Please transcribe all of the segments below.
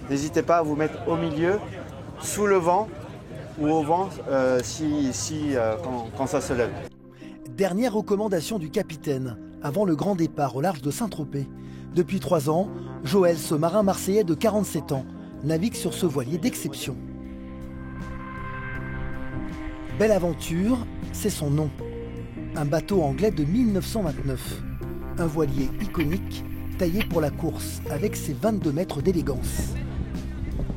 N'hésitez pas à vous mettre au milieu, sous le vent ou au vent quand ça se lève. Dernière recommandation du capitaine, avant le grand départ au large de Saint-Tropez. Depuis 3 ans, Joël, ce marin marseillais de 47 ans, navigue sur ce voilier d'exception. Belle Aventure, c'est son nom. Un bateau anglais de 1929. Un voilier iconique, taillé pour la course, avec ses 22 mètres d'élégance.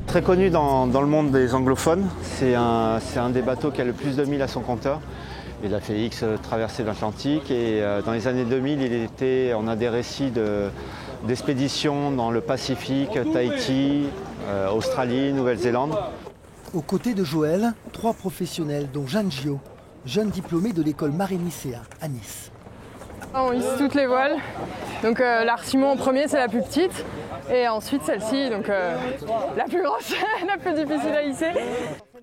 Très connu dans le monde des anglophones, c'est un des bateaux qui a le plus de milles à son compteur. Il a fait X traversées de l'Atlantique et dans les années 2000, on a des récits d'expéditions dans le Pacifique, Tahiti, Australie, Nouvelle-Zélande. Aux côtés de Joël, 3 professionnels, dont Jeanne Gio, jeune diplômée de l'école Marénicéa à Nice. On hisse toutes les voiles. Donc l'Artimon en premier, c'est la plus petite. Et ensuite celle-ci, donc la plus grosse, la plus difficile à hisser.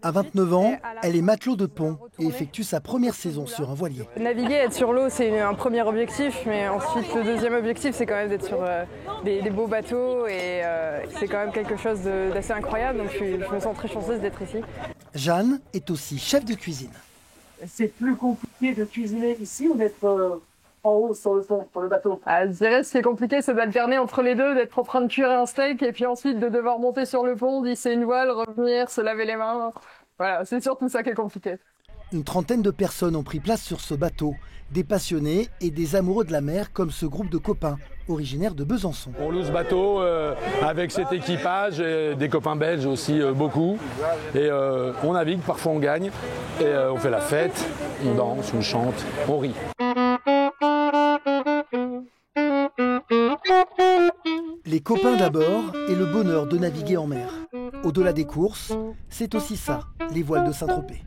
À 29 ans, elle est matelot de pont et effectue sa première saison sur un voilier. Naviguer, être sur l'eau, c'est un premier objectif, mais ensuite le deuxième objectif, c'est quand même d'être sur des beaux bateaux et c'est quand même quelque chose d'assez incroyable, donc je me sens très chanceuse d'être ici. Jeanne est aussi chef de cuisine. C'est plus compliqué de cuisiner ici ou d'être en haut sur le fond, sur le bateau? Je dirais ce qui est compliqué, c'est d'alterner entre les deux, d'être en train de cuire un steak et puis ensuite de devoir monter sur le pont, hisser une voile, revenir, se laver les mains. Voilà, c'est surtout ça qui est compliqué. Une trentaine de personnes ont pris place sur ce bateau, des passionnés et des amoureux de la mer comme ce groupe de copains originaires de Besançon. On loue ce bateau avec cet équipage, et des copains belges aussi beaucoup. Et on navigue, parfois on gagne, et on fait la fête, on danse, on chante, on rit. Les copains d'abord et le bonheur de naviguer en mer. Au-delà des courses, c'est aussi ça, les voiles de Saint-Tropez.